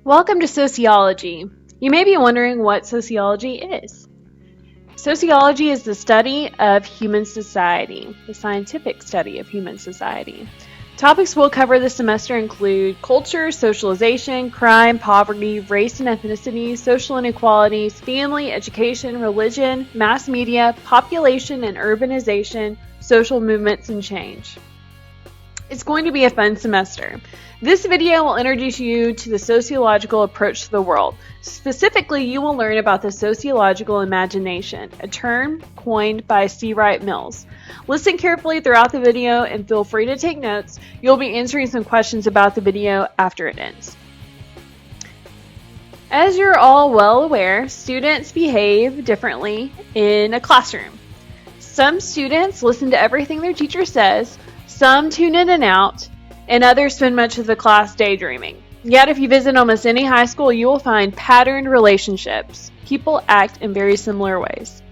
Welcome to Sociology. You may be wondering what sociology is. Sociology is the study of human society, the scientific study of human society. Topics we'll cover this semester include culture, socialization, crime, poverty, race and ethnicity, social inequalities, family, education, religion, mass media, population and urbanization, social movements, and change. It's going to be a fun semester. This video will introduce you to the sociological approach to the world. Specifically, you will learn about the sociological imagination, a term coined by C. Wright Mills. Listen carefully throughout the video and feel free to take notes. You'll be answering some questions about the video after it ends. As you're all well aware, students behave differently in a classroom. Some students listen to everything their teacher says, some tune in and out, and others spend much of the class daydreaming. Yet if you visit almost any high school, you will find patterned relationships. People act in very similar ways.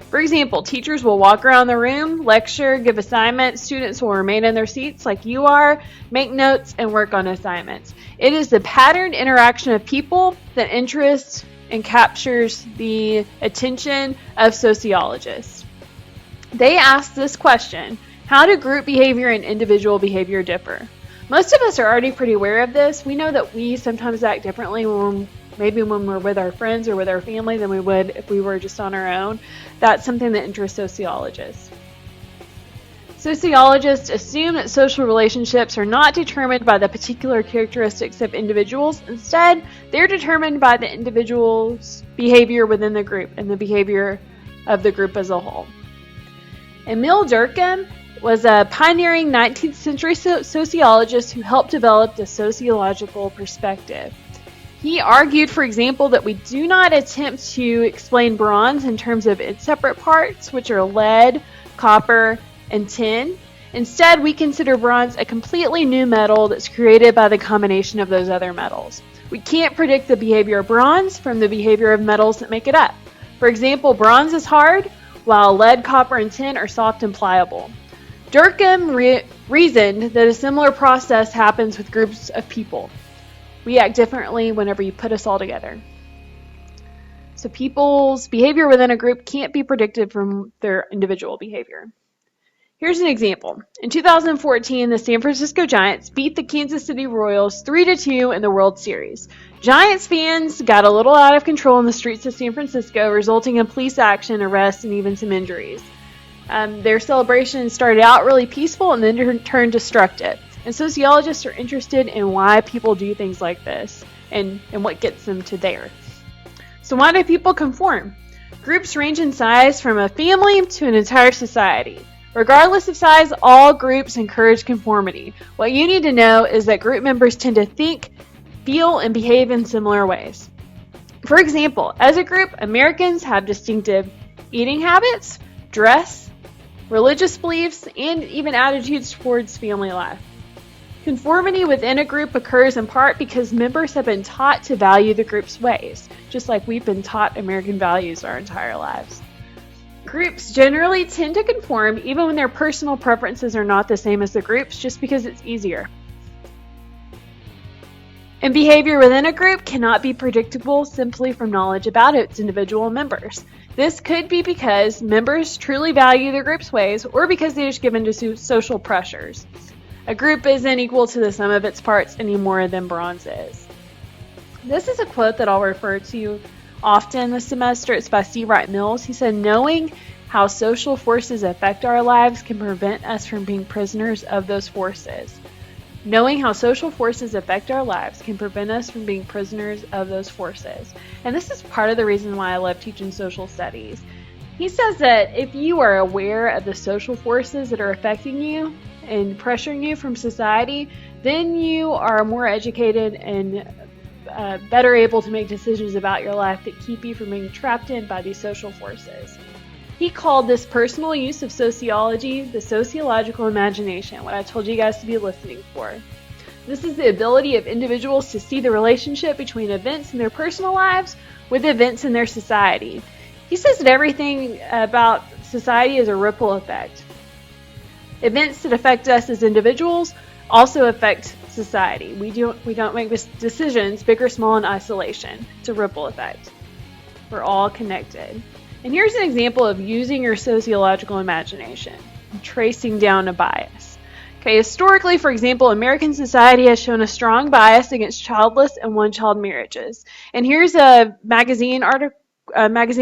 For example, teachers will walk around the room, lecture, give assignments, students will remain in their seats like you are, make notes, and work on assignments. It is the patterned interaction of people that interests and captures the attention of sociologists. They ask this question: how do group behavior and individual behavior differ? Most of us are already pretty aware of this. We know that we sometimes act differently when we're with our friends or with our family than we would if we were just on our own. That's something that interests sociologists. Sociologists assume that social relationships are not determined by the particular characteristics of individuals. Instead, they're determined by the individual's behavior within the group and the behavior of the group as a whole. Emil Durkheim was a pioneering 19th century sociologist who helped develop the sociological perspective. He argued, for example, that we do not attempt to explain bronze in terms of its separate parts, which are lead, copper, and tin. Instead, we consider bronze a completely new metal that's created by the combination of those other metals. We can't predict the behavior of bronze from the behavior of metals that make it up. For example, bronze is hard, while lead, copper, and tin are soft and pliable. Durkheim reasoned that a similar process happens with groups of people. We act differently whenever you put us all together. So people's behavior within a group can't be predicted from their individual behavior. Here's an example. In 2014, the San Francisco Giants beat the Kansas City Royals 3-2 in the World Series. Giants fans got a little out of control in the streets of San Francisco, resulting in police action, arrests, and even some injuries. Their celebration started out really peaceful and then turned destructive. And sociologists are interested in why people do things like this and what gets them to there. So why do people conform? Groups range in size from a family to an entire society. Regardless of size, all groups encourage conformity. What you need to know is that group members tend to think, feel, and behave in similar ways. For example, as a group, Americans have distinctive eating habits, dress, religious beliefs, and even attitudes towards family life. Conformity within a group occurs in part because members have been taught to value the group's ways, just like we've been taught American values our entire lives. Groups generally tend to conform even when their personal preferences are not the same as the group's, just because it's easier. And behavior within a group cannot be predictable simply from knowledge about its individual members. This could be because members truly value their group's ways or because they're just given to social pressures. A group isn't equal to the sum of its parts any more than bronze is. This is a quote that I'll refer to often this semester. It's by C. Wright Mills. He said, "Knowing how social forces affect our lives can prevent us from being prisoners of those forces." Knowing how social forces affect our lives can prevent us from being prisoners of those forces. And this is part of the reason why I love teaching social studies. He says that if you are aware of the social forces that are affecting you and pressuring you from society, then you are more educated and better able to make decisions about your life that keep you from being trapped in by these social forces. He called this personal use of sociology the sociological imagination, what I told you guys to be listening for. This is the ability of individuals to see the relationship between events in their personal lives with events in their society. He says that everything about society is a ripple effect. Events that affect us as individuals also affect society. We don't make decisions, big or small, in isolation. It's a ripple effect. We're all connected. And here's an example of using your sociological imagination, tracing down a bias. Okay, historically, for example, American society has shown a strong bias against childless and one-child marriages. And here's a magazine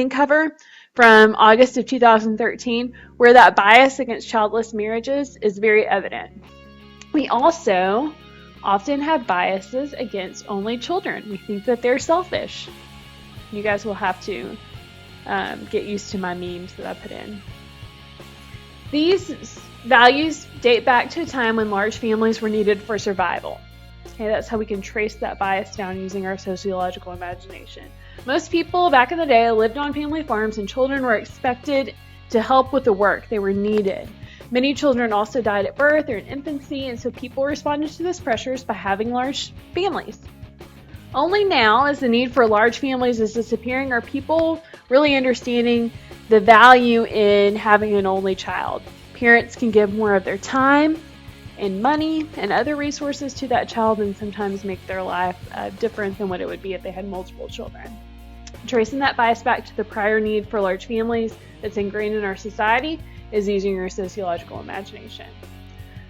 cover from August of 2013, where that bias against childless marriages is very evident. We also often have biases against only children. We think that they're selfish. You guys will have to get used to my memes that I put in. These values date back to a time when large families were needed for survival. Okay, that's how we can trace that bias down using our sociological imagination. Most people back in the day lived on family farms, and children were expected to help with the work. They were needed. Many children also died at birth or in infancy, and so people responded to those pressures by having large families. Only now, as the need for large families is disappearing, are people really understanding the value in having an only child. Parents can give more of their time and money and other resources to that child, and sometimes make their life different than what it would be if they had multiple children. Tracing that bias back to the prior need for large families that's ingrained in our society is using your sociological imagination.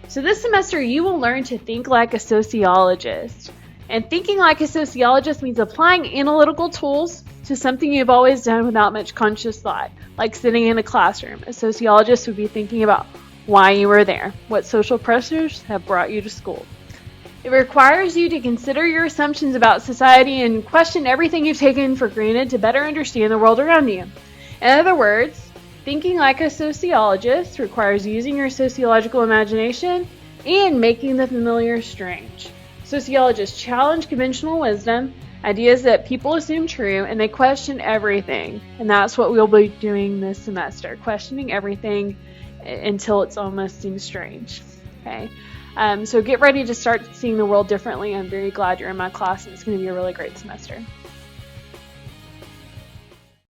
So this semester you will learn to think like a sociologist. And thinking like a sociologist means applying analytical tools to something you've always done without much conscious thought, like sitting in a classroom. A sociologist would be thinking about why you were there, what social pressures have brought you to school. It requires you to consider your assumptions about society and question everything you've taken for granted to better understand the world around you. In other words, thinking like a sociologist requires using your sociological imagination and making the familiar strange. Sociologists challenge conventional wisdom, ideas that people assume true, and they question everything. And that's what we'll be doing this semester, questioning everything until it almost seems strange. Okay, so get ready to start seeing the world differently. I'm very glad you're in my class, and it's going to be a really great semester.